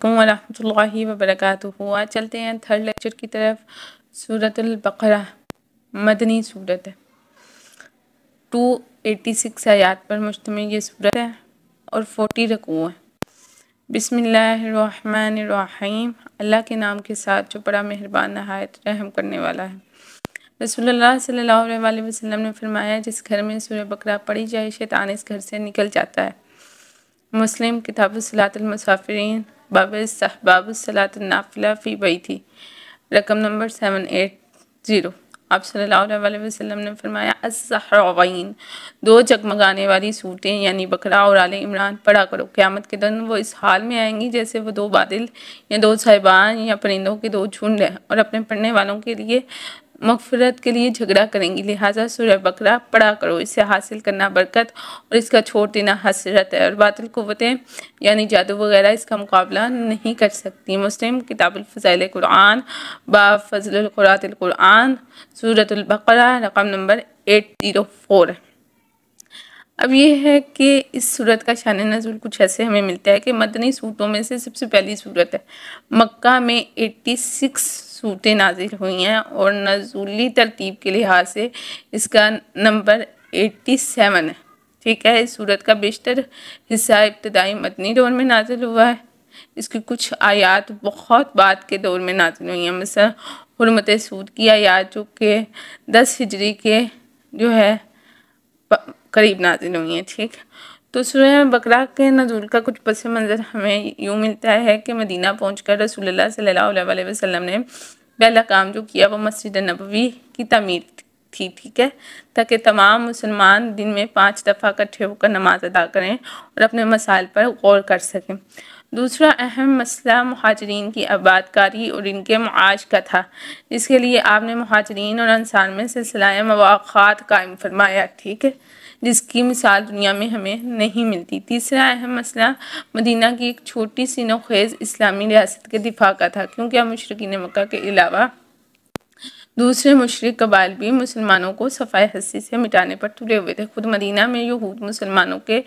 علیکم ورحمۃ اللہ وبرکاتہ۔ آج چلتے ہیں تھرڈ لیکچر کی طرف۔ سورۃ البقرہ مدنی سورت ہے، 286 آیات پر مشتمل یہ سورت ہے اور 40 رکوع ہیں۔ بسم اللہ الرحمن الرحیم، اللہ کے نام کے ساتھ جو بڑا مہربان نہایت رحم کرنے والا ہے۔ رسول اللہ صلی اللہ علیہ وسلم نے فرمایا، جس گھر میں سورہ بقرہ پڑھی جائے شیطان اس گھر سے نکل جاتا ہے۔ مسلم کتاب الصلاۃ المسافرین، باب استحباب الصلاۃ النافلہ فی بیتی، رقم نمبر 780۔ آپ صلی اللہ علیہ وسلم نے فرمایا، الزہراوین، دو جگمگانے والی صورتیں یعنی بقرہ اور آل عمران پڑھا کرو۔ قیامت کے دن وہ اس حال میں آئیں گی جیسے وہ دو بادل یا دو صاحبان یا پرندوں کے دو جھنڈ ہیں، اور اپنے پڑھنے والوں کے لیے مغفرت کے لیے جھگڑا کریں گی، لہٰذا سورہ بقرہ پڑھا کرو۔ اس سے حاصل کرنا برکت اور اس کا چھوڑ دینا حسرت ہے، اور باطل قوتیں یعنی جادو وغیرہ اس کا مقابلہ نہیں کر سکتی۔ مسلم کتاب الفضائل قرآن، باب فضل القراءۃ القرآن، سورۃ البقرہ، رقم نمبر 804۔ اب یہ ہے کہ اس سورت کا شان نزول کچھ ایسے ہمیں ملتا ہے کہ مدنی صورتوں میں سے سب سے پہلی صورت ہے۔ مکہ میں 86 صورتیں نازل ہوئی ہیں اور نزولی ترتیب کے لحاظ سے اس کا نمبر 87 ہے، ٹھیک ہے۔ اس صورت کا بیشتر حصہ ابتدائی مدنی دور میں نازل ہوا ہے۔ اس کی کچھ آیات بہت بعد کے دور میں نازل ہوئی ہیں، مثلا حرمت سود کی آیات جو کہ 10 ہجری کے جو ہے قریب نازل ہوئی ہیں، ٹھیک۔ تو سورہ بقرہ کے نزول کا کچھ پس منظر ہمیں یوں ملتا ہے کہ مدینہ پہنچ کر رسول اللہ صلی اللہ علیہ وسلم نے پہلا کام جو کیا وہ مسجد نبوی کی تعمیر تھی، ٹھیک ہے، تاکہ تمام مسلمان دن میں 5 دفعہ اکٹھے ہو کر نماز ادا کریں اور اپنے مسائل پر غور کر سکیں۔ دوسرا اہم مسئلہ مہاجرین کی آباد کاری اور ان کے معاش کا تھا، جس کے لیے آپ نے مہاجرین اور انصار میں سلسلہ مواخات قائم فرمایا، ٹھیک ہے، جس کی مثال دنیا میں ہمیں نہیں ملتی۔ تیسرا اہم مسئلہ مدینہ کی ایک چھوٹی سی نوخیز اسلامی ریاست کے دفاع کا تھا، کیونکہ اب مشرکین مکہ کے علاوہ دوسرے مشرک قبائل بھی مسلمانوں کو صفائے ہستی سے مٹانے پر تلے ہوئے تھے۔ خود مدینہ میں یہود مسلمانوں کے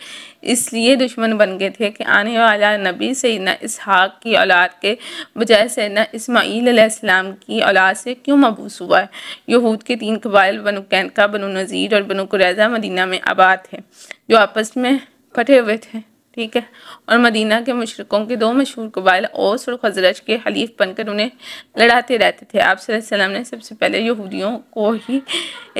اس لیے دشمن بن گئے تھے کہ آنے والا نبی سیدنا اسحاق کی اولاد کے بجائے سیدنا اسماعیل علیہ السلام کی اولاد سے کیوں مبعوث ہوا ہے۔ یہود کے 3 قبائل بنو قینقاع، بنو نذیر اور بنو قریظہ مدینہ میں آباد تھے، جو آپس میں پھٹے ہوئے تھے، ٹھیک ہے، اور مدینہ کے مشرکوں کے 2 مشہور قبائل اوس اور خزرج کے حلیف بن کر انہیں لڑاتے رہتے تھے۔ آپ صلی اللہ علیہ وسلم نے سب سے پہلے یہودیوں کو ہی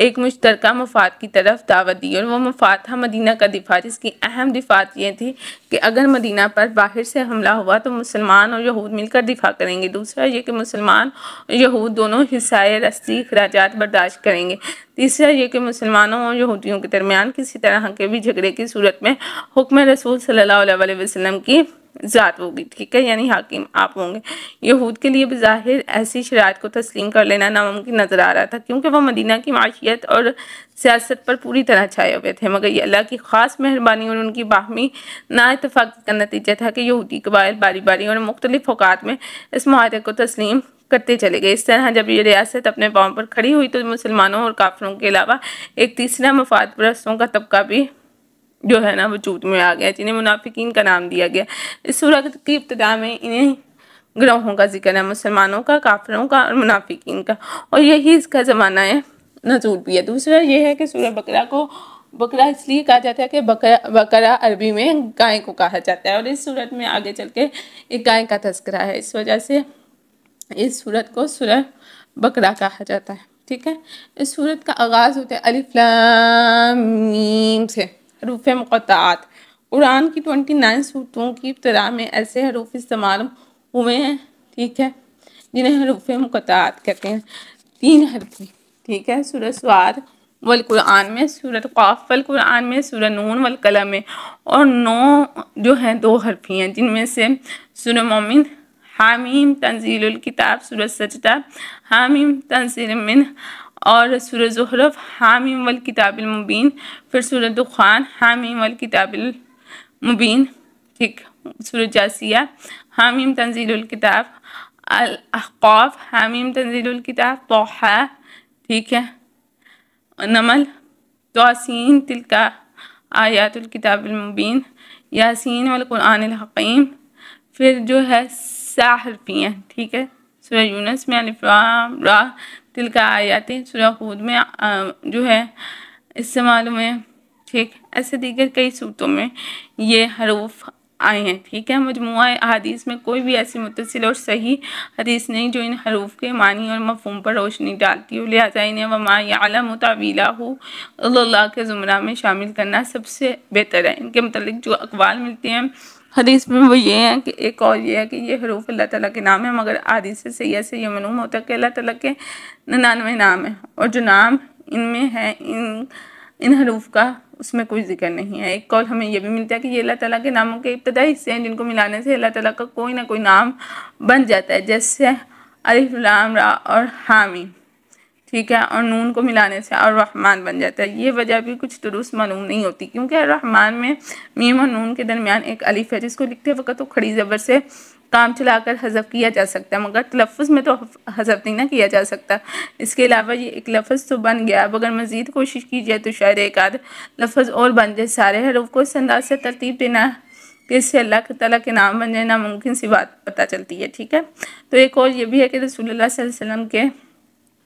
ایک مشترکہ مفاد کی طرف دعوت دی، اور وہ مفاد تھا مدینہ کا دفاع، جس کی اہم دفعات یہ تھی کہ اگر مدینہ پر باہر سے حملہ ہوا تو مسلمان اور یہود مل کر دفاع کریں گے۔ دوسرا یہ کہ مسلمان اور یہود دونوں حصہ رسی اخراجات برداشت کریں گے۔ تیسرا یہ کہ مسلمانوں اور یہودیوں کے درمیان کسی طرح کے بھی جھگڑے کی صورت میں حکم رسول صلی اللہ علیہ وسلم کی ذات ہوگی، ٹھیک ہے، یعنی حاکم آپ ہوں گے۔ یہود کے لیے بظاہر ایسی شرائط کو تسلیم کر لینا ناممکن نظر آ رہا تھا، کیونکہ وہ مدینہ کی معیشت اور سیاست پر پوری طرح چھائے ہوئے تھے، مگر یہ اللہ کی خاص مہربانی اور ان کی باہمی نا اتفاقی کا نتیجہ تھا کہ یہودی قبائل باری باری اور مختلف اوقات میں اس معاہدے کو تسلیم کرتے چلے گئے۔ اس طرح جب یہ ریاست اپنے پاؤں پر کھڑی ہوئی تو مسلمانوں اور کافروں کے علاوہ ایک تیسرا مفاد پرستوں کا طبقہ بھی جو ہے نا وجود میں آ گیا، جنہیں منافقین کا نام دیا گیا۔ اس سورت کی ابتدا میں انہیں گروہوں کا ذکر ہے، مسلمانوں کا، کافروں کا اور منافقین کا، اور یہی اس کا زمانہ نزول بھی ہے۔ دوسرا یہ ہے کہ سورہ بقرہ کو بقرہ اس لیے کہا جاتا ہے کہ بقرہ عربی میں گائے کو کہا جاتا ہے، اور اس سورت میں آگے چل کے ایک گائے کا تذکرہ ہے، اس وجہ سے اس سورت کو سورہ بقرہ کہا جاتا ہے، ٹھیک ہے۔ اس سورت کا آغاز ہوتا ہے الف لام میم سے، حروف مقطعات۔ قرآن کی 29 سورتوں کی ابتدا میں ایسے حروف استعمال ہوئے ہیں، ٹھیک ہے، جنہیں حروف مقطعات کہتے ہیں، 3 حرفی، ٹھیک ہے، سورہ صاد والقرآن میں، سورہ قاف والقرآن میں، سورہ نون والقلم میں، اور 9 جو ہیں 2 حرفی ہیں، جن میں سے سورہ مومن، حامیم تنزیل الکتاب، سورہ سجدہ، حامیم تنزیل من، اور سورہ زخرف، حامیم والکتاب المبین، پھر سورہ دخان، حامیم والکتاب المبین، ٹھیک، سورہ جاسیہ، حامیم تنزیل الکتاب، الاحقاف، حامیم تنزیل الکتاب، طٰہٰ، ٹھیک ہے، نمل، طاسین، تلک آیات الکتاب المبین، یاسین والقرآن الحکیم، پھر جو ہے حرفی ہیں، ٹھیک ہے۔ سورہ یونس میں الف لام را تلک آیات، سورہ ہود میں جو ہے استعمال ہوئے، ٹھیک۔ ایسے دیگر کئی صورتوں میں یہ حروف آئے ہیں، ٹھیک ہے۔ مجموعہ احادیث میں کوئی بھی ایسی متصل اور صحیح حدیث نہیں جو ان حروف کے معنی اور مفہوم پر روشنی ڈالتی ہو، لہٰذا انہیں وما یعلم تاویلہ الا اللہ کے زمرہ میں شامل کرنا سب سے بہتر ہے۔ ان کے متعلق جو اقوال ملتے ہیں حدیث میں وہ یہ ہیں کہ ایک اور یہ ہے کہ یہ حروف اللہ تعالیٰ کے نام ہیں، مگر احادیث سیئہ سے یہ معلوم ہوتا ہے کہ اللہ تعالیٰ کے 99 نام ہیں، اور جو نام ان میں ہیں ان حروف کا اس میں کوئی ذکر نہیں ہے۔ ایک قول ہمیں یہ بھی ملتا ہے کہ یہ اللہ تعالیٰ کے ناموں کے ابتدائی حصے ہیں جن کو ملانے سے اللہ تعالیٰ کا کوئی نہ کوئی نام بن جاتا ہے، جیسے الف لام را اور حامیم، ٹھیک ہے، اور نون کو ملانے سے اور رحمان بن جاتا ہے۔ یہ وجہ بھی کچھ درست معلوم نہیں ہوتی، کیونکہ رحمان میں میم اور نون کے درمیان ایک الف ہے جس کو لکھتے وقت تو کھڑی زبر سے کام چلا کر حذف کیا جا سکتا ہے، مگر تلفظ میں تو حذف نہیں نہ کیا جا سکتا۔ اس کے علاوہ یہ ایک لفظ تو بن گیا، اب اگر مزید کوشش کی جائے تو شاید ایک آدھ لفظ اور بن جائے۔ سارے حروف کو اس انداز سے ترتیب دینا کہ اس سے اللہ تعالیٰ کے نام بن جائے ناممکن سی بات پتہ چلتی ہے، ٹھیک ہے۔ تو ایک اور یہ بھی ہے کہ رسول اللہ صلی اللہ علیہ وسلم کے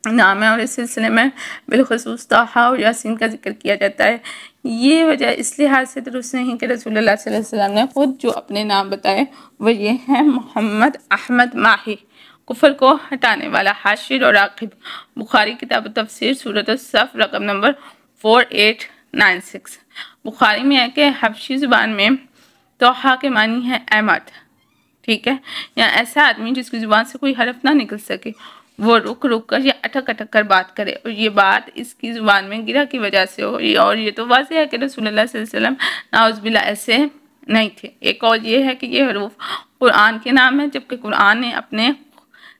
نام ہے اور اس سلسلے میں بالخصوص طٰہٰ اور یاسین کا ذکر کیا جاتا ہے۔ یہ وجہ اس لحاظ سے درست نہیں کہ رسول اللہ صلی اللہ علیہ وسلم نے خود جو اپنے نام بتائے وہ یہ ہیں محمد، احمد، ماہی، کفر کو ہٹانے والا، حاشر اور عاقب۔ بخاری کتاب تفسیر سورۃ الصف رقم نمبر 4896۔ بخاری میں ہے کہ حبشی زبان میں طٰہٰ کے معنی ہے اے مرد، ٹھیک ہے، یا ایسا آدمی جس کی زبان سے کوئی حرف نہ نکل سکے، وہ رک رک کر یا اٹک اٹک کر بات کرے، اور یہ بات اس کی زبان میں گرہ کی وجہ سے ہو، اور یہ تو واضح ہے کہ رسول اللہ صلی اللہ علیہ وسلم نعوذ باللہ ایسے نہیں تھے۔ ایک اور یہ ہے کہ یہ حروف قرآن کے نام ہیں، جبکہ قرآن نے اپنے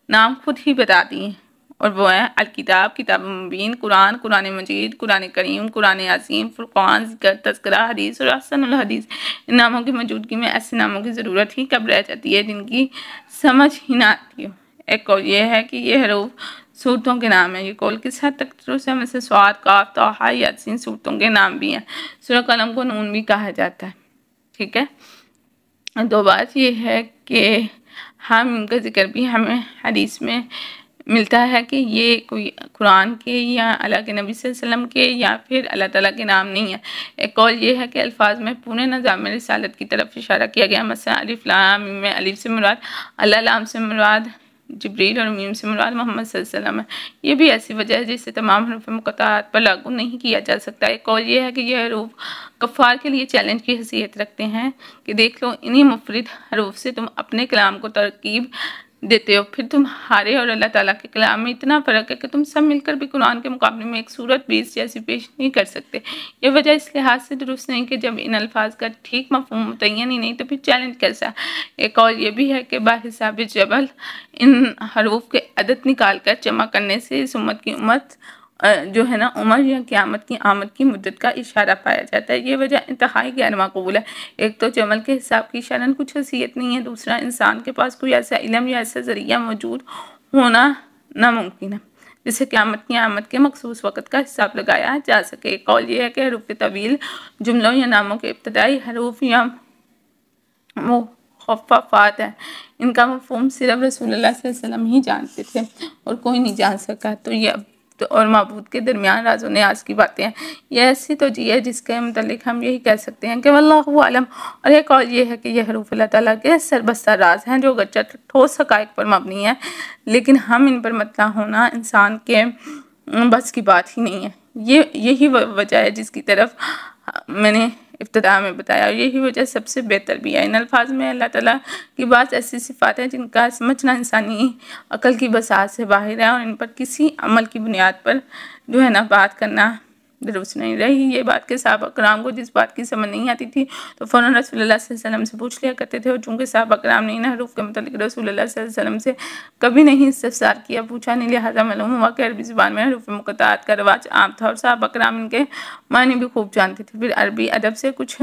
نام خود ہی بتا دیے، اور وہ ہیں الکتاب، کتاب مبین، قرآن، قرآن مجید، قرآن کریم، قرآن عظیم، فرقان، ذکر، تذکرہ، حدیث اور احسن الحدیث۔ ان ناموں کی موجودگی میں ایسے ناموں کی ضرورت ہی کب رہ جاتی ہے جن کی سمجھ ہی نہ آتی ہو۔ ایک اور یہ ہے کہ یہ حروف صورتوں کے نام ہیں۔ یہ قول کس حد تک درست ہے؟ مثل صاد، کاف، طٰہٰ، یاسین صورتوں کے نام بھی ہیں۔ سورہ قلم کو نون بھی کہا جاتا ہے، ٹھیک ہے۔ دو بات یہ ہے کہ ہم ان کا ذکر بھی ہمیں حدیث میں ملتا ہے کہ یہ کوئی قرآن کے یا اللہ کے نبی صلی اللہ علیہ وسلم کے یا پھر اللہ تعالیٰ کے نام نہیں ہے۔ ایک قول یہ ہے کہ الفاظ میں پورے نظام رسالت کی طرف اشارہ کیا گیا، مثلا الف لام میم میں الف سے مراد اللہ، لام سے مراد جبریل اور میم سے مراد محمد صلی اللہ علیہ وسلم ہے۔ یہ بھی ایسی وجہ ہے جس سے تمام حروف مقطعات پر لاگو نہیں کیا جا سکتا۔ ایک قول یہ ہے کہ یہ حروف کفار کے لیے چیلنج کی حیثیت رکھتے ہیں کہ دیکھ لو انہی منفرد حروف سے تم اپنے کلام کو ترکیب دیتے ہو، پھر تمہارے اور اللہ تعالیٰ کے کلام میں اتنا فرق ہے کہ تم سب مل کر بھی قرآن کے مقابلے میں ایک سورت 20 جیسی پیش نہیں کر سکتے۔ یہ وجہ اس لحاظ سے درست نہیں کہ جب ان الفاظ کا ٹھیک مفہوم متعین ہی نہیں تو پھر چیلنج کیسا۔ ایک اور یہ بھی ہے کہ بحساب جبل ان حروف کے عدد نکال کر جمع کرنے سے اس امت کی جو ہے نا عمر یا قیامت کی آمد کی مدت کا اشارہ پایا جاتا ہے۔ یہ وجہ انتہائی غیر معقول ہے۔ ایک تو جمل کے حساب کی شرح کچھ حیثیت نہیں ہے، دوسرا انسان کے پاس کوئی ایسا علم یا ایسا ذریعہ موجود ہونا ناممکن ہے جس سے قیامت کی آمد کے مخصوص وقت کا حساب لگایا جا سکے۔ ایک قول یہ ہے کہ حروف طویل جملوں یا ناموں کے ابتدائی حروف یا مخففات ہیں، ان کا مفہوم صرف رسول اللہ صلی اللہ علیہ وسلم ہی جانتے تھے اور کوئی نہیں جان سکا۔ تو یہ اور معبود کے درمیان راز و نیاز کی باتیں ہیں۔ یہ ایسی توجیہ ہے جس کے متعلق ہم یہی کہہ سکتے ہیں کہ واللہ عالم۔ اور ایک اور یہ ہے کہ یہ حروف اللہ تعالیٰ کے سربستہ راز ہیں جو اگرچہ ٹھوس حقائق پر مبنی ہیں، لیکن ہم ان پر مطلع ہونا انسان کے بس کی بات ہی نہیں ہے۔ یہی وجہ ہے جس کی طرف میں نے ابتدا میں بتایا، اور یہی وجہ سب سے بہتر بھی ہے۔ ان الفاظ میں اللہ تعالیٰ کی بعض ایسی صفات ہیں جن کا سمجھنا انسانی عقل کی بساط سے باہر ہے، اور ان پر کسی عمل کی بنیاد پر جو ہے نا بات کرنا درست نہیں۔ رہی یہ بات کہ صحابہ کرام کو جس بات کی سمجھ نہیں آتی تھی تو فوراً رسول اللہ صلی اللہ علیہ وسلم سے پوچھ لیا کرتے تھے، اور چونکہ صحابہ کرام نے ان حروف کے متعلق رسول اللہ صلی اللہ علیہ وسلم سے کبھی نہیں استفسار کیا، پوچھا نہیں، لہٰذا معلوم ہوا کہ عربی زبان میں حروف مقطعات کا رواج عام تھا اور صحابہ کرام ان کے معنی بھی خوب جانتے تھے۔ پھر عربی ادب سے کچھ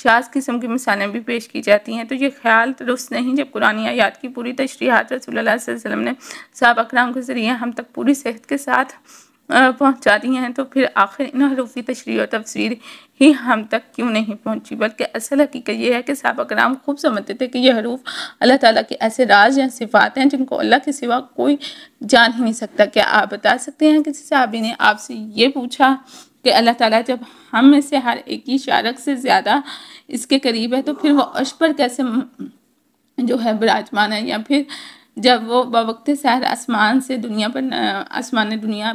شاذ قسم کی مثالیں بھی پیش کی جاتی ہیں، تو یہ خیال درست نہیں جب قرآنی آیات کی پوری تشریحات رسول اللہ صلی اللہ علیہ وسلم نے صحابہ کرام کے ذریعے ہم تک پوری صحت کے ساتھ پہنچا دی ہیں، تو پھر آخر ان حروفی تشریح اور تفسیر ہی ہم تک کیوں نہیں پہنچی؟ بلکہ اصل حقیقت یہ ہے کہ صحابہ کرام خوب سمجھتے تھے کہ یہ حروف اللہ تعالیٰ کے ایسے راز یا صفات ہیں جن کو اللہ کے سوا کوئی جان ہی نہیں سکتا۔ کیا آپ بتا سکتے ہیں کسی صحابی نے آپ سے یہ پوچھا کہ اللہ تعالیٰ جب ہم میں سے ہر ایک کی شارک سے زیادہ اس کے قریب ہے تو پھر وہ عرش پر کیسے جو ہے براجمان ہے؟ یا پھر جب وہ بوقت سحر آسمان دنیا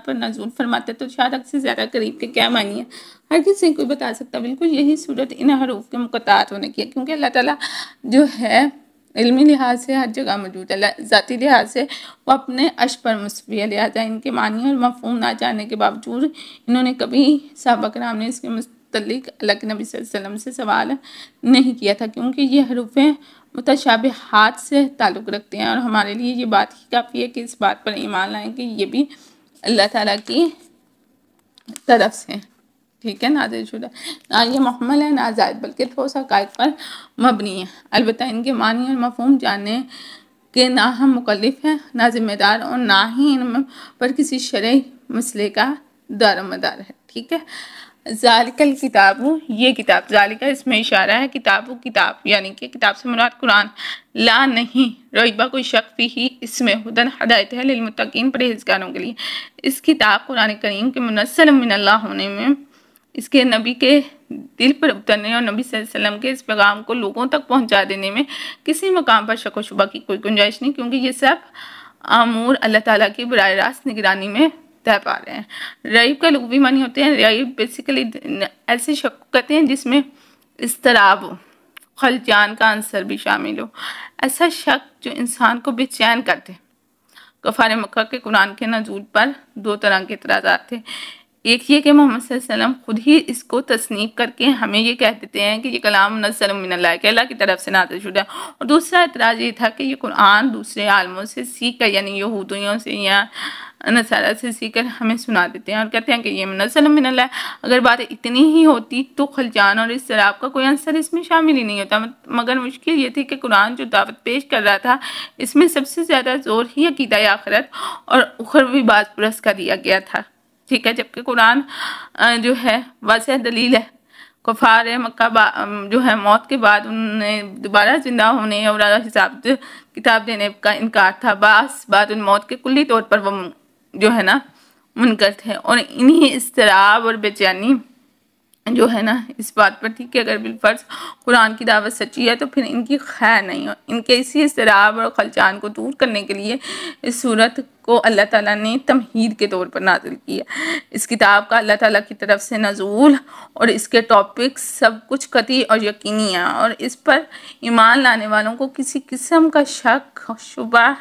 پر نزول فرماتے تو شارک سے زیادہ قریب کے کیا معنی ہے؟ ہر کسی کوئی بتا سکتا۔ بالکل یہی صورت ان حروف کے مقطعات ہونے کی ہے، کیونکہ اللہ تعالیٰ جو ہے علمی لحاظ سے ہر جگہ موجود ہے، ذاتی لحاظ سے وہ اپنے عرش پر مستوی ہے، لہٰذا ان کے معنی اور مفہوم نہ جاننے کے باوجود انہوں نے کبھی صحابہ کرام نے اس کے متعلق اللہ کے نبی صلی اللہ علیہ وسلم سے سوال نہیں کیا تھا، کیونکہ یہ حروفیں متشابہات سے تعلق رکھتے ہیں، اور ہمارے لیے یہ بات ہی کافی ہے کہ اس بات پر ایمان لائیں کہ یہ بھی اللہ تعالیٰ کی طرف سے، ٹھیک ہے، نازل شدہ، نہ یہ محمل ہے نہ زائد، بلکہ ٹھوس حقائق پر مبنی ہے۔ البتہ ان کے معنی اور مفہوم جاننے کے نہ ہم مکلف ہیں، نہ ذمہ دار، اور نہ ہی ان پر کسی شرعی مسئلے کا دار و مدار ہے، ٹھیک ہے۔ ذالک الکتاب، یہ کتاب، ذالک اس میں اشارہ ہے، کتاب یعنی کہ کتاب سے مراد قرآن، لا نہیں، ریبہ کوئی شک فیہ، اس میں ہدن ہدایت ہے، للمتقین پرہیزگاروں کے لیے۔ اس کتاب قرآن کریم کے منزل من اللہ ہونے میں، اس کے نبی کے دل پر اترنے اور نبی صلی اللہ علیہ وسلم کے اس پیغام کو لوگوں تک پہنچا دینے میں کسی مقام پر شک و شبہ کی کوئی گنجائش نہیں، کیونکہ یہ سب امور اللہ تعالیٰ کی براہ راست نگرانی میں طے پا رہے ہیں۔ ریب کا لغوی معنی ہوتے ہیں، ریب بیسیکلی ایسے شک کہتے ہیں جس میں اضطراب ہو، خلجان کا عنصر بھی شامل ہو، ایسا شک جو انسان کو بے چین کر دے۔ کفار مکہ کے قرآن کے نزول پر دو طرح کے اعتراضات تھے، ایک یہ کہ محمد صلی اللہ علیہ وسلم خود ہی اس کو تصنیف کر کے ہمیں یہ کہہ دیتے ہیں کہ یہ کلام منزل من اللہ، کہ اللہ کی طرف سے نازل شدہ ہے، اور دوسرا اعتراض یہ تھا کہ یہ قرآن دوسرے عالموں سے سیکھ کر، یعنی یہودیوں سے یا نصارہ سے سیکھ کر ہمیں سنا دیتے ہیں اور کہتے ہیں کہ یہ منزل من اللہ ہے۔ اگر بات اتنی ہی ہوتی تو خلجان اور اضطراب کا کوئی عنصر اس میں شامل ہی نہیں ہوتا، مگر مشکل یہ تھی کہ قرآن جو دعوت پیش کر رہا تھا اس میں سب سے زیادہ زور ہی عقیدہ آخرت اور اخروی باز پرست کا دیا گیا تھا، ٹھیک ہے، جبکہ قرآن جو ہے واضح دلیل ہے۔ کفار مکہ جو ہے موت کے بعد انہیں دوبارہ زندہ ہونے اور حساب کتاب دینے کا انکار تھا، بعد موت کے کلی طور پر وہ جو ہے نا منکر تھے، اور انہی اضطراب اور بے چینی جو ہے نا اس بات پر تھی کہ اگر بالفرض قرآن کی دعوت سچی ہے تو پھر ان کی خیر نہیں ہو۔ ان کے اسی اضطراب اور خلچان کو دور کرنے کے لیے اس صورت کو اللہ تعالیٰ نے تمہید کے طور پر نازل کیا۔ اس کتاب کا اللہ تعالیٰ کی طرف سے نزول اور اس کے ٹاپکس سب کچھ قطعی اور یقینی ہے، اور اس پر ایمان لانے والوں کو کسی قسم کا شک، شبہ،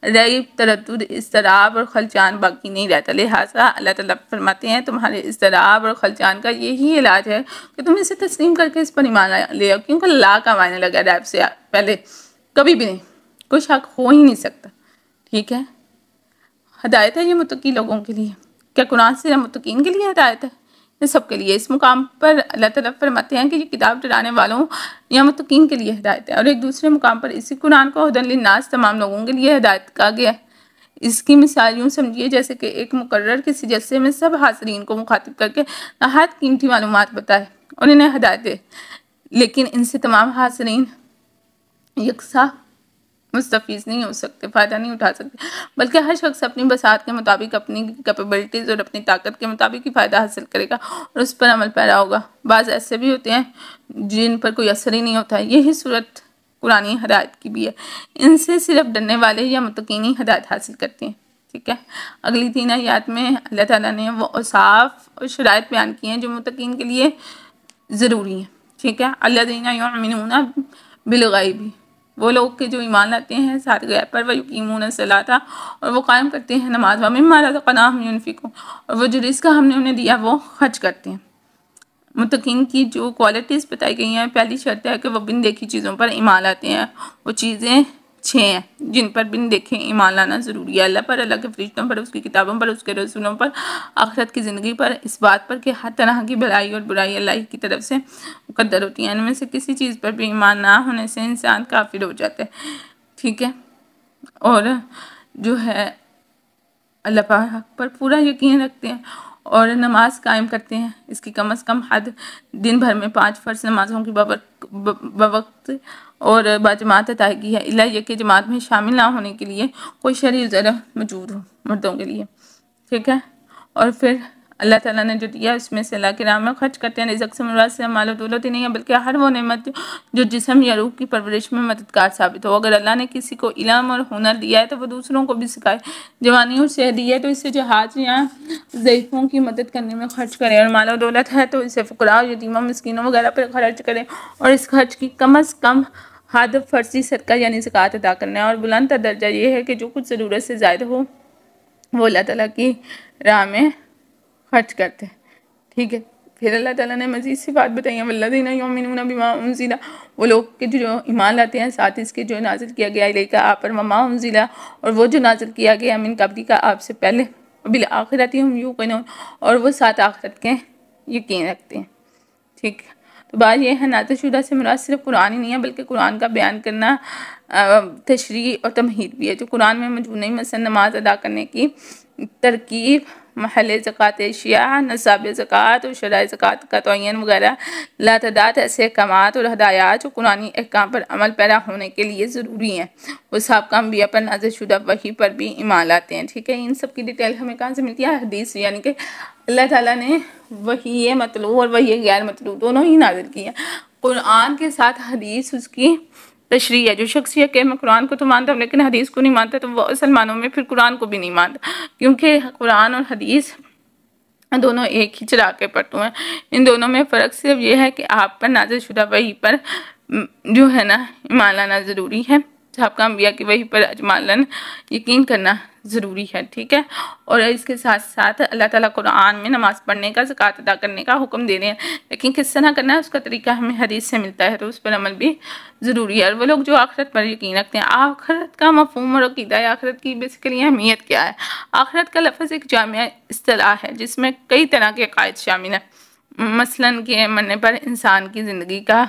ریب، تردد، اضطراب اور خلچان باقی نہیں رہتا۔ لہٰذا اللہ تعالیٰ فرماتے ہیں تمہارے اضطراب اور خلچان کا یہی علاج ہے کہ تم اسے تسلیم کر کے اس پر ایمان لے آؤ، کیونکہ لا کا معنی لگا ریب سے پہلے کبھی بھی نہیں، کوئی شک ہو ہی نہیں سکتا، ٹھیک ہے۔ ہدایت ہے یہ متقی لوگوں کے لیے۔ کیا قرآن صرف متقین کے لیے ہدایت ہے؟ یہ سب کے لیے۔ اس مقام پر اللہ تعالیٰ فرماتے ہیں کہ یہ کتاب ڈرانے والوں یا متقین کے لیے ہدایت ہے، اور ایک دوسرے مقام پر اسی قرآن کو ہدی للناس تمام لوگوں کے لیے ہدایت کہا گیا ہے۔ اس کی مثال یوں سمجھیے جیسے کہ ایک مقرر کسی جلسے میں سب حاضرین کو مخاطب کر کے نہایت قیمتی معلومات بتائے اور انہیں ہدایت دے، لیکن ان سے تمام حاضرین یکساں مستفیض نہیں ہو سکتے، فائدہ نہیں اٹھا سکتے، بلکہ ہر شخص اپنی بساط کے مطابق، اپنی کیپیبلٹیز اور اپنی طاقت کے مطابق ہی فائدہ حاصل کرے گا اور اس پر عمل پیرا ہوگا۔ بعض ایسے بھی ہوتے ہیں جن پر کوئی اثر ہی نہیں ہوتا ہے۔ یہی صورت قرآنی ہدایت کی بھی ہے۔ ان سے صرف ڈرنے والے یا متقین ہی ہدایت حاصل کرتے ہیں، ٹھیک ہے۔ اگلی 3 آیات میں اللہ تعالیٰ نے وہ اوصاف اور شرائط بیان کی ہیں جو متقین کے لیے ضروری ہیں، ٹھیک ہے۔ الذین یؤمنون بالغیب، وہ لوگ کہ جو ایمان لاتے ہیں ساتھ غیب پر، ویقیمون الصلاۃ، اور وہ قائم کرتے ہیں نماز، ومما رزقناہم ینفقون، اور وہ جو رزق ہم نے انہیں دیا وہ خرچ کرتے ہیں۔ متقین کی جو کوالٹیز بتائی گئی ہیں، پہلی شرط ہے کہ وہ بن دیکھی چیزوں پر ایمان لاتے ہیں۔ وہ چیزیں 6 ہیں جن پر بن دیکھے ایمان لانا ضروری ہے، اللہ پر، اللہ کے فرشتوں پر، اس کی کتابوں پر، اس کے رسولوں پر، آخرت کی زندگی پر، اس بات پر کہ ہر طرح کی بھلائی اور برائی اللہ کی طرف سے مقدر ہوتی ہیں۔ ان میں سے کسی چیز پر بھی ایمان نہ ہونے سے انسان کافر ہو جاتا ہے، ٹھیک ہے۔ اور جو ہے اللہ پاک پر پورا یقین رکھتے ہیں اور نماز قائم کرتے ہیں، اس کی کم از کم حد دن بھر میں 5 فرض نمازوں کی بوقت اور باجماعت ادائیگی ہے، الا یہ کہ جماعت میں شامل نہ ہونے کے لیے کوئی شرعی عذر موجود ہو مردوں کے لیے، ٹھیک ہے۔ اور پھر اللہ تعالیٰ نے جو دیا اس میں سے اللہ کے راہ میں خرچ کرتے ہیں۔ رزق سے مراد سے مال و دولت ہی نہیں ہے بلکہ ہر وہ نعمت جو جسم یا روح کی پرورش میں مددگار ثابت ہو۔ اگر اللہ نے کسی کو علم اور ہنر دیا ہے تو وہ دوسروں کو بھی سکھائے، جوانی اور صحت دی ہے تو اسے جہاد یا ضعیفوں کی مدد کرنے میں خرچ کرے، اور مال و دولت ہے تو اسے فقراء، یتیموں، مسکینوں وغیرہ پر خرچ کرے، اور اس خرچ کی کم از کم حد فرضی صدقہ یعنی زکوٰۃ ادا کرنا ہے۔ اور بلند تر درجہ یہ ہے کہ جو کچھ ضرورت سے زائد ہو وہ اللہ تعالیٰ کی راہ میں خرچ کرتے، ٹھیک ہے۔ پھر اللہ تعالیٰ نے مزید صفات بتائی ہیں، والذین یؤمنون بما انزل، وہ لوگ کہ جو ایمان لاتے ہیں ساتھ اس کے جو نازل کیا گیا الیک آپ پر، وما انزل، اور وہ جو نازل کیا گیا من قبلک آپ سے پہلے، بالآخرۃ هم یوقنون، اور وہ ساتھ آخرت کے یقین رکھتے ہیں، ٹھیک ہے۔ تو بات یہ ہے نازل شدہ سے مراد صرف قرآن ہی نہیں ہے بلکہ قرآن کا بیان کرنا تشریح اور تمہید بھی ہے، جو قرآن میں موجود نہیں، مثلا نماز ادا کرنے کی ترکیب، محل زکوٰۃ اشیاء، نصاب زکوٰۃ اور شرائع زکوٰۃ کا تعین وغیرہ، لا تعداد ایسے احکامات اور ہدایات جو قرآنی احکام پر عمل پیرا ہونے کے لیے ضروری ہیں، وہ سابقہ انبیاء پر نازل شدہ وحی پر بھی ایمان لاتے ہیں، ٹھیک ہے۔ ان سب کی ڈیٹیل ہمیں کہاں سے ملتی ہے؟ حدیث، یعنی کہ اللہ تعالیٰ نے وحی مطلوع اور وحی غیر مطلوع دونوں ہی نازل کی ہیں۔ قرآن کے ساتھ حدیث اس کی تشریح ہے۔ جو شخص یہ کہ میں قرآن کو تو مانتا ہوں لیکن حدیث کو نہیں مانتا تو وہ اصل معنوں میں پھر قرآن کو بھی نہیں مانتا، کیونکہ قرآن اور حدیث دونوں ایک ہی چراغ کے پٹھوں ہیں۔ ان دونوں میں فرق صرف یہ ہے کہ آپ پر نازل شدہ وحی پر جو ہے نا ایمان لانا ضروری ہے، سابقہ انبیاء کی وحی پر اجمالاً یقین کرنا ضروری ہے، ٹھیک ہے۔ اور اس کے ساتھ ساتھ اللہ تعالیٰ قرآن میں نماز پڑھنے کا، زکوٰۃ ادا کرنے کا حکم دے رہے ہیں، لیکن کس طرح کرنا ہے اس کا طریقہ ہمیں حدیث سے ملتا ہے، تو اس پر عمل بھی ضروری ہے۔ اور وہ لوگ جو آخرت پر یقین رکھتے ہیں، آخرت کا مفہوم اور عقیدہ، آخرت کی بیسیکلی اہمیت کیا ہے؟ آخرت کا لفظ ایک جامع اصطلاح ہے جس میں کئی طرح کے عقائد شامل ہیں، مثلاً کہ مرنے پر انسان کی زندگی کا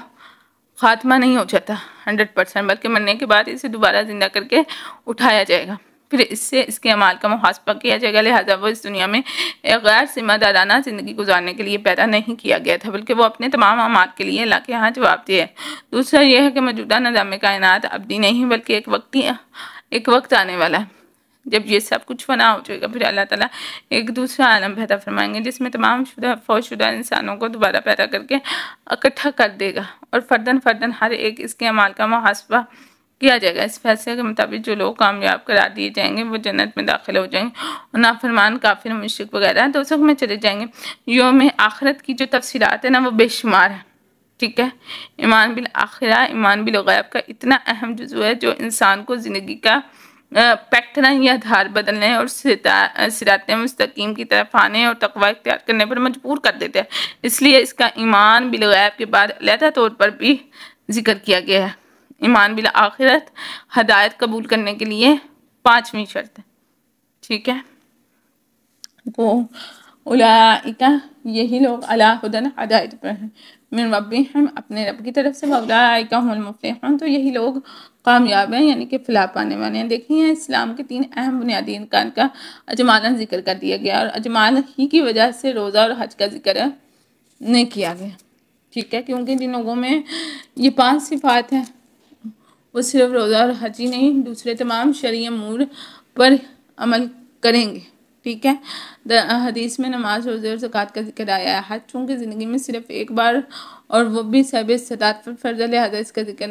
خاتمہ نہیں ہو جاتا 100%، بلکہ مرنے کے بعد اسے دوبارہ زندہ کر کے اٹھایا جائے گا، پھر اس سے اس کے اعمال کا محاسبہ کیا جائے گا، لہٰذا وہ اس دنیا میں ایک غیر ذمہ دارانہ زندگی گزارنے کے لیے پیدا نہیں کیا گیا تھا، بلکہ وہ اپنے تمام اعمال کے لیے اللہ کے یہاں جواب دہ ہے۔ دوسرا یہ ہے کہ موجودہ نظام کائنات ابدی نہیں بلکہ ایک وقت آنے والا ہے جب یہ سب کچھ فنا ہو جائے گا، پھر اللہ تعالیٰ ایک دوسرا عالم پیدا فرمائیں گے جس میں تمام فوت شدہ انسانوں کو دوبارہ پیدا کر کے اکٹھا کر دے گا، اور فرداً ہر ایک اس کے اعمال کا محاسبہ کیا جائے گا۔ اس فیصلے کے مطابق جو لوگ کامیاب قرار دیے جائیں گے وہ جنت میں داخل ہو جائیں گے، اور نافرمان، کافر، مشرک وغیرہ دوزخ میں چلے جائیں گے۔ یوم آخرت کی جو تفصیلات ہیں نا وہ بے شمار ہیں، ٹھیک ہے۔ ایمان بالآخرہ، ایمان بالغیب کا اتنا اہم جزو ہے جو انسان کو زندگی کا پیٹرن یا دھار بدلنے اور صراط مستقیم کی طرف آنے اور تقوی اختیار کرنے پر مجبور کر دیتے ہیں، اس لیے اس کا ایمان بالغیب کے بعد علیحدہ طور پر بھی ذکر کیا گیا ہے۔ ایمان بالآخرت ہدایت قبول کرنے کے لیے 5ویں شرط ہے، ٹھیک ہے۔ وہ اولئک، یہی لوگ، علی ھدی، ہدایت پر ہیں، من ربہم، اپنے رب کی طرف سے، واولئک ھم المفلحون، تو یہی لوگ کامیاب ہیں یعنی کہ فلاح پانے والے ہیں۔ دیکھیں اسلام کے 3 اہم بنیادی ارکان کا اجمالاً ذکر کر دیا گیا، اور اجمال ہی کی وجہ سے روزہ اور حج کا ذکر نہیں کیا گیا، ٹھیک ہے، کیونکہ جن لوگوں میں یہ 5 صفات ہیں وہ صرف روزہ اور حج ہی نہیں دوسرے تمام شرعی امور پر عمل کریں گے، ٹھیک ہے۔ حدیث میں نماز، روزے اور زکوٰۃ کا ذکر آیا ہے۔ حج چونکہ زندگی میں صرف ایک بار اور وہ بھی صاحب استطاعت پر فرض ہے، لہٰذا اس کا ذکر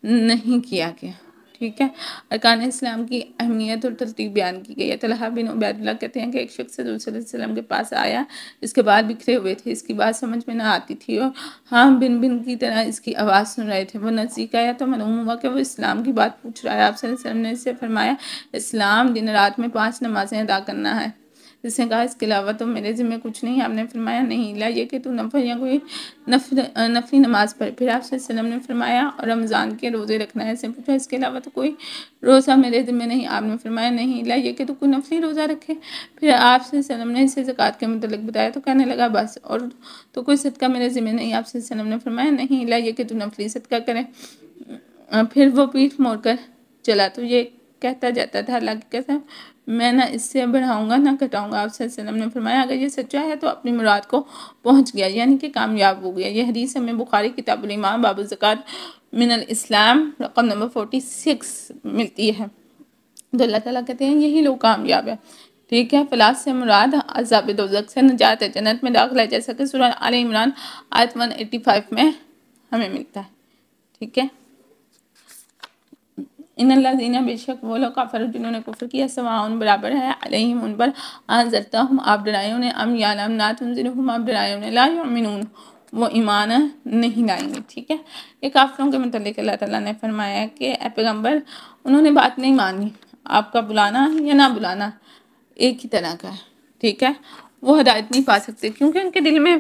نہیں کیا گیا، ٹھیک ہے۔ ارکان اسلام کی اہمیت اور ترتیب بیان کی گئی ہے۔ طلحہ بن عبید اللہ کہتے ہیں کہ ایک شخص حضور صلی اللہ علیہ وسلم کے پاس آیا، اس کے بال بکھرے ہوئے تھے، اس کی بات سمجھ میں نہ آتی تھی، اور ہاں بن کی طرح اس کی آواز سن رہے تھے۔ وہ نزدیک آیا تو معلوم ہوا کہ وہ اسلام کی بات پوچھ رہا ہے۔ آپ صلی اللہ علیہ وسلم نے اس سے فرمایا، اسلام دن رات میں 5 نمازیں ادا کرنا ہے۔ اس نے کہا اس کے علاوہ تو میرے ذمہ کچھ نہیں۔ آپ نے فرمایا نہیں، الا یہ کہ تو نفل یا کوئی نفلی نماز پڑھ۔ پھر آپ صلی اللہ علیہ وسلم نے فرمایا اور رمضان کے روزے رکھنا ہے۔ اس نے پوچھا اس کے علاوہ تو کوئی روزہ میرے ذمہ نہیں۔ آپ نے فرمایا نہیں، الا یہ کہ تو کوئی نفلی روزہ رکھے۔ پھر آپ صلی اللہ علیہ وسلم نے اسے زکوٰۃ کے متعلق بتایا تو کہنے لگا بس، اور تو کوئی صدقہ میرے ذمہ نہیں۔ آپ صلی اللہ علیہ وسلم نے فرمایا نہیں، الا یہ کہ تو نفلی صدقہ کرے۔ پھر وہ پیٹھ موڑ کر چلا تو یہ کہتا جاتا تھا، اللہ کی قسم میں نہ اس سے بڑھاؤں گا نہ گھٹاؤں گا۔ آپ صلی اللہ علیہ وسلم نے فرمایا اگر یہ سچا ہے تو اپنی مراد کو پہنچ گیا، یعنی کہ کامیاب ہو گیا۔ یہ حدیث ہمیں بخاری کتاب الایمان باب الزکوٰۃ من الاسلام رقم نمبر 46 ملتی ہے۔ تو اللہ تعالیٰ کہتے ہیں یہی لوگ کامیاب ہیں، ٹھیک ہے۔ فلاح سے مراد عذاب دوزخ سے نجات ہے، جنت میں داخلہ ہے، جیسا کہ سورہ آل عمران آیت 185 میں ہمیں ملتا ہے، ٹھیک ہے۔ ان الذین بے شک وہ لوگ کافر جنہوں نے کفر کیا، سواء برابر ہے، علیہم ان پر، انذرتہم آپ ڈرائے انہیں، ام یا لم لا تنذرہم آپ ڈرائے انہیں، لا یؤمنون وہ ایمان نہیں لائیں گے، ٹھیک ہے۔ یہ کافروں کے متعلق اللہ تعالیٰ نے فرمایا کہ اے پیغمبر انہوں نے بات نہیں مانی، آپ کا بلانا یا نہ بلانا ایک ہی طرح کا ہے، ٹھیک ہے۔ وہ ہدایت نہیں پا سکتے کیونکہ ان کے دل میں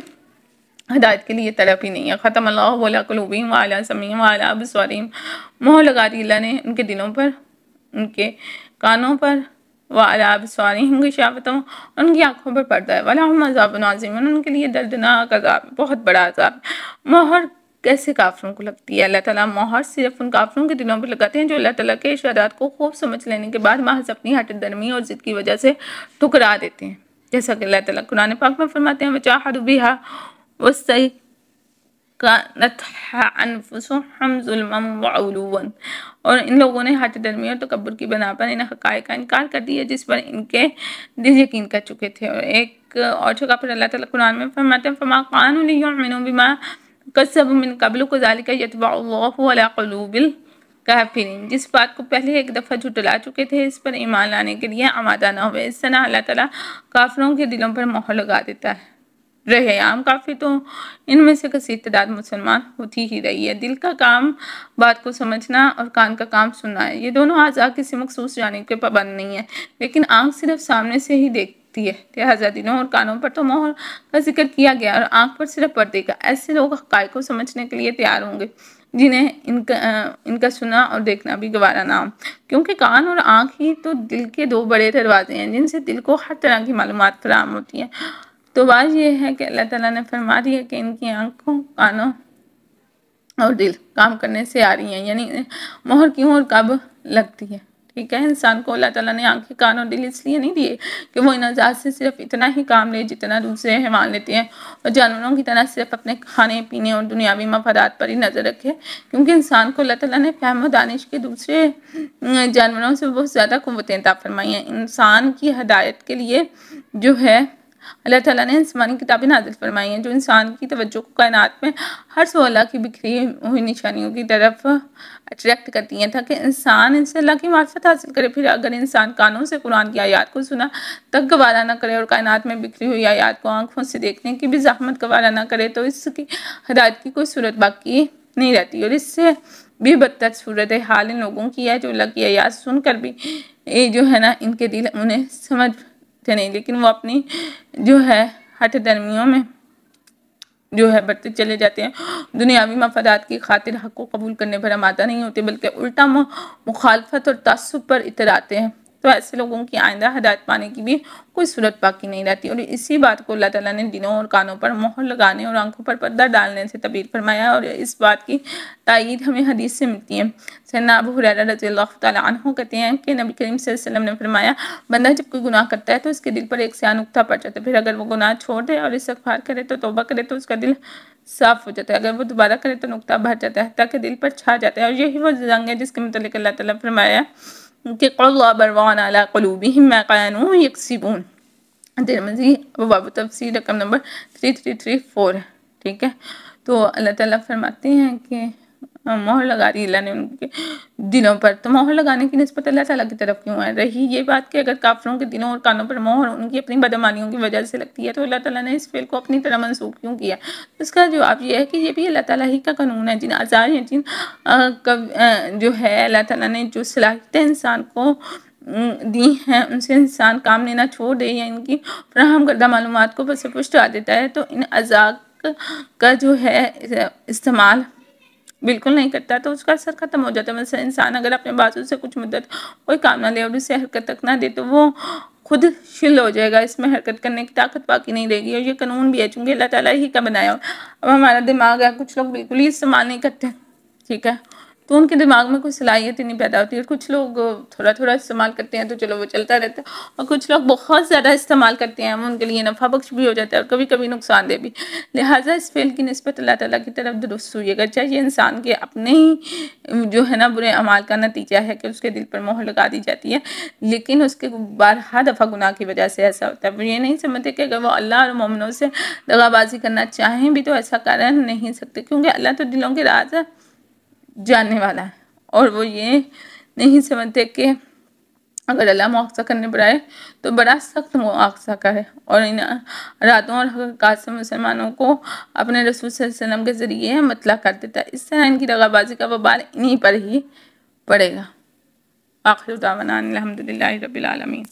ہدایت کے لیے طلب ہی نہیں ہے۔ ختم اللہ علی قلوبہم وعلی سمعہم وعلی ابصارہم، مہر لگا دی اللہ نے ان کے دلوں پر، ان کے کانوں پر، وعلی ابصارہم غشاوۃ، ان کی آنکھوں پر پردہ ہے، ولہم عذاب عظیم، ان کے لیے دردناک عذاب، بہت بڑا عذاب۔ مہر کیسے کافروں کو لگتی ہے؟ اللہ تعالیٰ مہر صرف ان کافروں کے دلوں پر لگاتے ہیں جو اللہ تعالیٰ کے ارشادات کو خوب سمجھ لینے کے بعد محض اپنی ہٹ درمی اور ضد کی وجہ سے ٹکرا دیتے ہیں، جیسا کہ اللہ تعالیٰ قرآن پاک میں فرماتے ہیں وَجَاحَدُوا بِهَا وَاسْتَيْقَنَتْهَا أَنفُسُهُمْ ظُلْمًا وَعُلُوًّا، اور ان لوگوں نے ہٹ درمی اور تکبر کی بنا پر ان حقائق کا انکار کر دیا جس پر ان کے دل یقین کر چکے تھے۔ اور ایک اور جگہ پر اللہ تعالیٰ قرآن میں فرماتے ہیں فَمَا كَانُوا لِيُؤْمِنُوا بِمَا كَذَّبُوا مِن قَبْلُ كَذَلِكَ يَطْبَعُ اللَّهُ عَلَىٰ قُلُوبِ الْكَافِرِينَ، جس بات کو پہلے ایک دفعہ جھٹلا چکے تھے اس پر ایمان لانے کے لیے آمادہ نہ ہوئے، اس طرح اللہ تعالیٰ کافروں کے دلوں پر مہر لگا دیتا ہے۔ رہے عام کافی تو ان میں سے کثیر تعداد مسلمان ہوتی ہی رہی ہے۔ دل کا کام بات کو سمجھنا اور کان کا کام سننا ہے، یہ دونوں اعضاء کسی مخصوص جانب کے پابند نہیں ہے، لیکن آنکھ صرف سامنے سے ہی دیکھتی ہے، لہٰذا دلوں اور کانوں پر تو مہر کا ذکر کیا گیا اور آنکھ پر صرف پردے کا۔ ایسے لوگ حقائق کو سمجھنے کے لیے تیار ہوں گے جنہیں ان کا سنا اور دیکھنا بھی گوارا نہ ہو، کیونکہ کان اور آنکھ ہی تو دل کے دو بڑے دروازے ہیں جن سے دل کو ہر طرح کی معلومات فراہم ہوتی ہیں۔ تو بات یہ ہے کہ اللہ تعالیٰ نے فرما دیا کہ ان کی آنکھوں، کانوں اور دل کام کرنے سے آ رہی ہیں، یعنی مہر کیوں اور کب لگتی ہے، ٹھیک ہے۔ انسان کو اللہ تعالیٰ نے آنکھیں، کان اور دل اس لیے نہیں دیے کہ وہ ان اعضاء سے صرف اتنا ہی کام لے جتنا دوسرے حیوان لیتے ہیں، اور جانوروں کی طرح صرف اپنے کھانے پینے اور دنیاوی مفادات پر ہی نظر رکھے، کیونکہ انسان کو اللہ تعالیٰ نے فہم و دانش کے دوسرے جانوروں سے بہت زیادہ قوتیں عطا فرمائی ہیں۔ انسان کی ہدایت کے لیے جو ہے اللہ تعالیٰ نے آسمانی کتابیں نازل فرمائی ہیں جو انسان کی توجہ کو کائنات میں ہر سو اللہ کی بکھری ہوئی نشانیوں کی طرف اٹریکٹ کرتی ہیں تاکہ انسان ان سے اللہ کی معرفت حاصل کرے۔ پھر اگر انسان کانوں سے قرآن کی آیات کو سنا تک گوارا نہ کرے اور کائنات میں بکھری ہوئی آیات کو آنکھوں سے دیکھنے کی بھی زحمت گوارا نہ کرے تو اس کی ہدایت کی کوئی صورت باقی نہیں رہتی، اور اس سے بھی بدتر صورت حال ان لوگوں کی ہے جو اللہ کی آیات سن کر بھی جو ہے نا ان کے دل انہیں سمجھ نہیں، لیکن وہ اپنی جو ہے ہٹ درمیوں میں جو ہے بڑھتے چلے جاتے ہیں، دنیاوی مفادات کی خاطر حق کو قبول کرنے پر آمادہ نہیں ہوتے بلکہ الٹا مخالفت اور تعصب پر اتراتے ہیں۔ تو ایسے لوگوں کی آئندہ ہدایت پانے کی بھی کوئی صورت باقی نہیں رہتی، اور اسی بات کو اللہ تعالیٰ نے دلوں اور کانوں پر مہر لگانے اور آنکھوں پر پردہ ڈالنے سے تعبیر فرمایا، اور اس بات کی تائید ہمیں حدیث سے ملتی ہے۔ سیدنا ابو ہریرہ رضی اللہ تعالیٰ عنہ کہتے ہیں کہ نبی کریم صلی اللہ علیہ وسلم نے فرمایا بندہ جب کوئی گناہ کرتا ہے تو اس کے دل پر ایک سیاہ نقطہ پڑ جاتا ہے، پھر اگر وہ گناہ چھوڑ دے اور استغفار کرے تو توبہ کرے تو اس کا دل صاف ہو جاتا ہے، اگر وہ دوبارہ کرے تو نقطہ بھر جاتا ہے تاکہ دل پر چھا جاتا ہے، اور یہی وہ زنگ ہے جس کے متعلق اللہ تعالیٰ فرمایا کہ قَلَّ بَرْوَانَ عَلَىٰ قُلُوبِهِمْ مَا كَانُوا يَكْسِبُونَ، ترمذی باب تفسیر رقم نمبر 3334 ہے، ٹھیک ہے۔ تو اللہ تعالیٰ فرماتے ہیں کہ مہر لگا دی اللہ نے ان کے دلوں پر، تو مہر لگانے کی نسبت اللہ تعالیٰ کی طرف کیوں ہے؟ رہی یہ بات کہ اگر کافروں کے دلوں اور کانوں پر مہر ان کی اپنی بدعمالیوں کی وجہ سے لگتی ہے تو اللہ تعالیٰ نے اس فعل کو اپنی طرح منسوخ کیوں کیا؟ اس کا جواب یہ ہے کہ یہ بھی اللہ تعالیٰ ہی کا قانون ہے، جن اعضاء ہیں جن جو ہے اللہ تعالیٰ نے جو صلاحیتیں انسان کو دی ہیں ان سے انسان کام لینا چھوڑ دے یا ان کی فراہم کردہ معلومات کو بس پشت آ دیتا ہے تو ان اعضاء کا جو ہے استعمال بالکل نہیں کرتا تو اس کا اثر ختم ہو جاتا ہے۔ مثلا انسان اگر اپنے بازو سے کچھ مدت کوئی کام نہ لے اور اسے حرکت تک نہ دے تو وہ خود شل ہو جائے گا، اس میں حرکت کرنے کی طاقت باقی نہیں رہے گی، اور یہ قانون بھی ہے چونکہ اللہ تعالیٰ ہی کا بنایا ہو۔ اب ہمارا دماغ ہے، کچھ لوگ بالکل ہی استعمال نہیں کرتے، ٹھیک ہے، تو ان کے دماغ میں کوئی صلاحیت ہی نہیں پیدا ہوتی. اور کچھ لوگ تھوڑا تھوڑا استعمال کرتے ہیں تو چلو وہ چلتا رہتا ہے، اور کچھ لوگ بہت زیادہ استعمال کرتے ہیں، ان کے لیے نفع بخش بھی ہو جاتا ہے اور کبھی کبھی نقصان دہ بھی. لہٰذا اس فعل کی نسبت اللہ تعالیٰ کی طرف درست ہوئی گا، چاہے یہ انسان کے اپنے ہی جو ہے نا برے اعمال کا نتیجہ ہے کہ اس کے دل پر مہر لگا دی جاتی ہے، لیکن اس کے بارہا دفعہ گناہ کی وجہ سے ایسا ہوتا ہے. وہ یہ نہیں سمجھتے کہ اگر وہ اللہ اور مومنوں سے دغا بازی کرنا چاہیں بھی تو ایسا کر نہیں سکتے، کیونکہ اللہ تو دلوں کے راز جاننے والا ہے. اور وہ یہ نہیں سمجھتے کہ اگر اللہ مواخذہ کرنے پر آئے تو بڑا سخت مواخذہ کرے، اور ان ارادوں اور حقیقات سے مسلمانوں کو اپنے رسول صلی اللہ علیہ وسلم کے ذریعے مطلع کر دیتا ہے. اس طرح ان کی دغا بازی کا وبال انہی پر ہی پڑے گا. آخر دعوانا الحمدللہ رب العالمین.